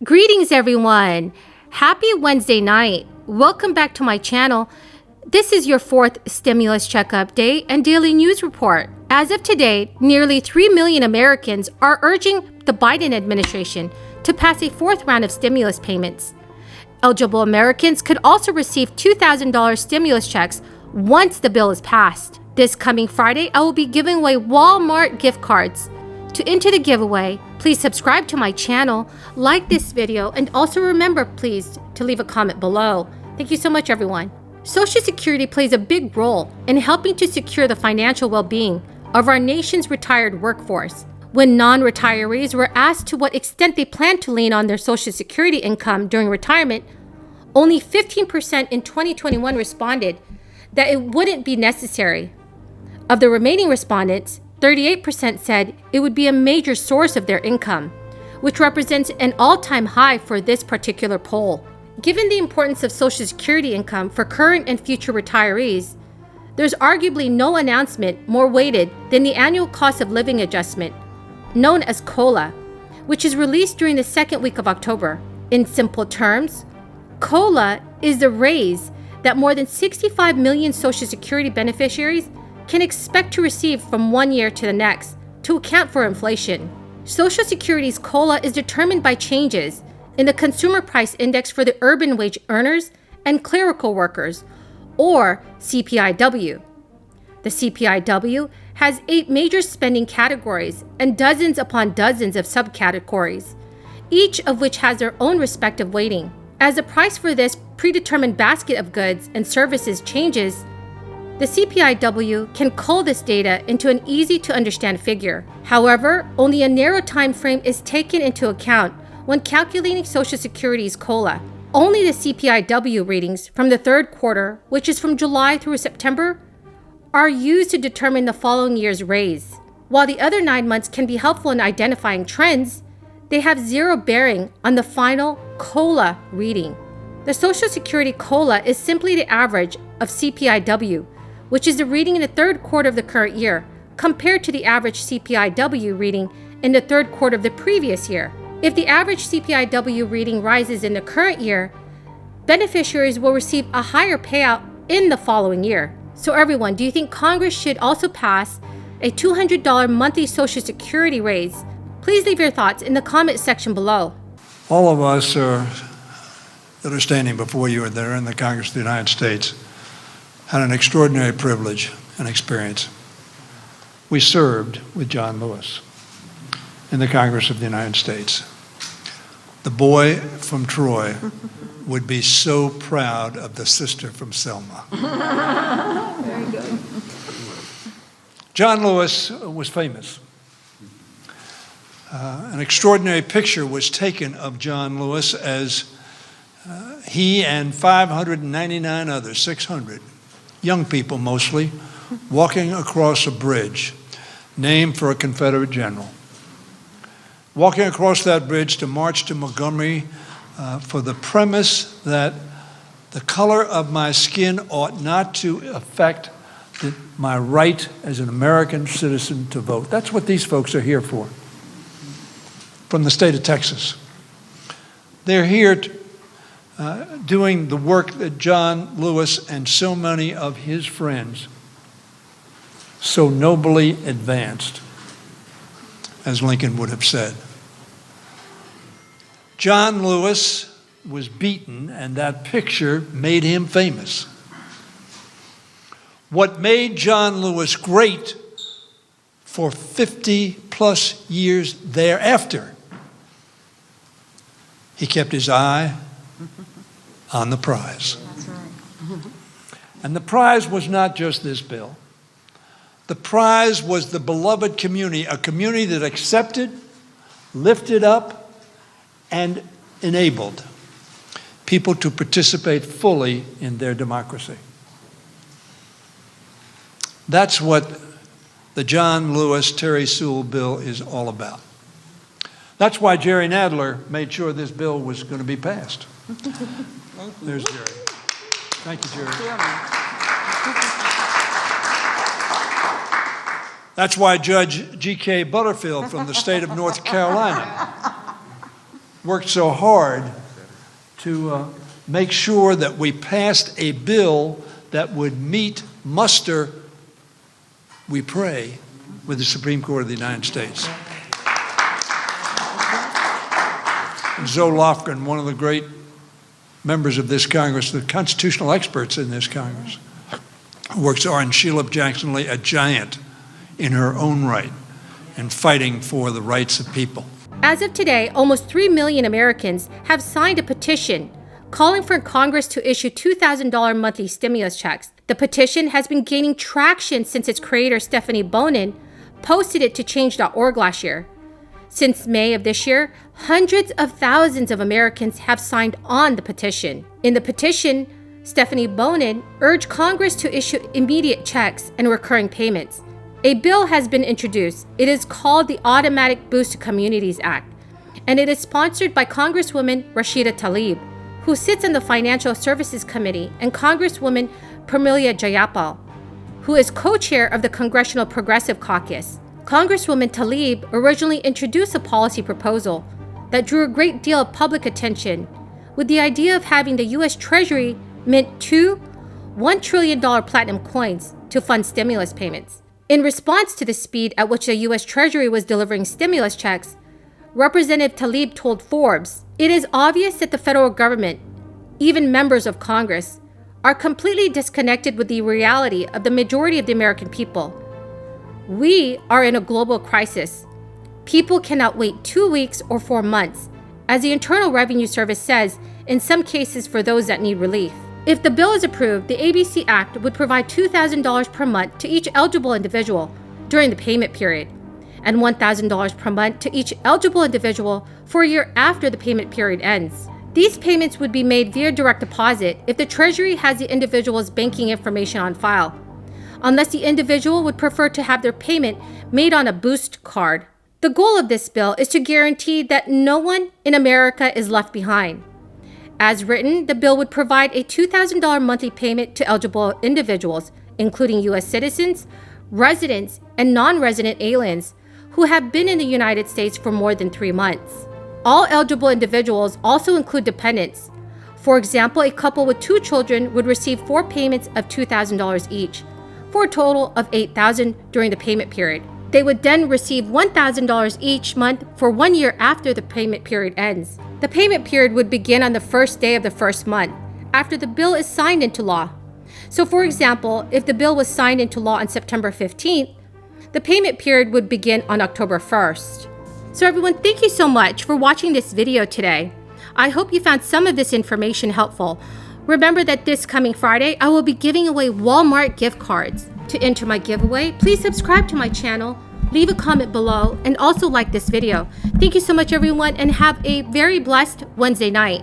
Greetings, everyone. Happy Wednesday night. Welcome back to my channel. This is your fourth stimulus check update and daily news report. As of today, nearly 3 million Americans are urging the Biden administration to pass a fourth round of stimulus payments. Eligible Americans could also receive $2,000 stimulus checks once the bill is passed. This coming Friday, I will be giving away Walmart gift cards. To enter the giveaway, please subscribe to my channel, like this video, and also remember, please, to leave a comment below. Thank you so much, everyone. Social Security plays a big role in helping to secure the financial well-being of our nation's retired workforce. When non-retirees were asked to what extent they plan to lean on their Social Security income during retirement, only 15% in 2021 responded that it wouldn't be necessary. Of the remaining respondents, 38% said it would be a major source of their income, which represents an all-time high for this particular poll. Given the importance of Social Security income for current and future retirees, there's arguably no announcement more weighted than the annual cost of living adjustment, known as COLA, which is released during the second week of October. In simple terms, COLA is the raise that more than 65 million Social Security beneficiaries can expect to receive from one year to the next to account for inflation. Social Security's COLA is determined by changes in the Consumer Price Index for the urban wage earners and clerical workers, or CPIW. The CPIW has 8 major spending categories and dozens upon dozens of subcategories, each of which has their own respective weighting. As the price for this predetermined basket of goods and services changes, the CPIW can cull this data into an easy-to-understand figure. However, only a narrow time frame is taken into account when calculating Social Security's COLA. Only the CPIW readings from the third quarter, which is from July through September, are used to determine the following year's raise. While the other 9 months can be helpful in identifying trends, they have zero bearing on the final COLA reading. The Social Security COLA is simply the average of CPIW, which is the reading in the third quarter of the current year, compared to the average CPIW reading in the third quarter of the previous year. If the average CPIW reading rises in the current year, beneficiaries will receive a higher payout in the following year. So everyone, do you think Congress should also pass a $200 monthly Social Security raise? Please leave your thoughts in the comment section below. All of us that are standing before you and that are in the Congress of the United States had an extraordinary privilege and experience. We served with John Lewis in the Congress of the United States. The boy from Troy would be so proud of the sister from Selma. Very good. John Lewis was famous. An extraordinary picture was taken of John Lewis as he and 599 others, 600, young people mostly, walking across a bridge named for a Confederate general. Walking across that bridge to march to Montgomery for the premise that the color of my skin ought not to affect my right as an American citizen to vote. That's what these folks are here for, from the state of Texas. They're here doing the work that John Lewis and so many of his friends so nobly advanced, as Lincoln would have said. John Lewis was beaten, and that picture made him famous. What made John Lewis great for 50-plus years thereafter, he kept his eye on the prize. That's right. And the prize was not just this bill. The prize was the beloved community, a community that accepted, lifted up, and enabled people to participate fully in their democracy. That's what the John Lewis Terry Sewell bill is all about. That's why Jerry Nadler made sure this bill was going to be passed. There's Jerry. Thank you, Jerry. That's why Judge G.K. Butterfield from the state of North Carolina worked so hard to make sure that we passed a bill that would meet muster, we pray, with the Supreme Court of the United States. And Zoe Lofgren, one of the great members of this Congress, the constitutional experts in this Congress, works hard, and Sheila Jackson Lee, a giant in her own right, and fighting for the rights of people. As of today, almost 3 million Americans have signed a petition calling for Congress to issue $2,000 monthly stimulus checks. The petition has been gaining traction since its creator, Stephanie Bonin, posted it to Change.org last year. Since May of this year, hundreds of thousands of Americans have signed on the petition. In the petition, Stephanie Bonin urged Congress to issue immediate checks and recurring payments. A bill has been introduced. It is called the Automatic Boost to Communities Act, and it is sponsored by Congresswoman Rashida Tlaib, who sits on the Financial Services Committee, and Congresswoman Pramila Jayapal, who is co-chair of the Congressional Progressive Caucus. Congresswoman Tlaib originally introduced a policy proposal that drew a great deal of public attention, with the idea of having the U.S. Treasury mint two $1 trillion platinum coins to fund stimulus payments. In response to the speed at which the U.S. Treasury was delivering stimulus checks, Representative Tlaib told Forbes, "It is obvious that the federal government, even members of Congress, are completely disconnected with the reality of the majority of the American people. We are in a global crisis. People cannot wait 2 weeks or 4 months, as the Internal Revenue Service says, in some cases for those that need relief." If the bill is approved, the ABC Act would provide $2,000 per month to each eligible individual during the payment period, and $1,000 per month to each eligible individual for a year after the payment period ends. These payments would be made via direct deposit if the Treasury has the individual's banking information on file, unless the individual would prefer to have their payment made on a Boost card. The goal of this bill is to guarantee that no one in America is left behind. As written, the bill would provide a $2,000 monthly payment to eligible individuals, including U.S. citizens, residents, and non-resident aliens who have been in the United States for more than 3 months. All eligible individuals also include dependents. For example, a couple with 2 children would receive 4 payments of $2,000 each, for a total of $8,000 during the payment period. They would then receive $1,000 each month for 1 year after the payment period ends. The payment period would begin on the first day of the first month, after the bill is signed into law. So for example, if the bill was signed into law on September 15th, the payment period would begin on October 1st. So everyone, thank you so much for watching this video today. I hope you found some of this information helpful. Remember that this coming Friday, I will be giving away Walmart gift cards. To enter my giveaway, please subscribe to my channel, leave a comment below, and also like this video. Thank you so much, everyone, and have a very blessed Wednesday night.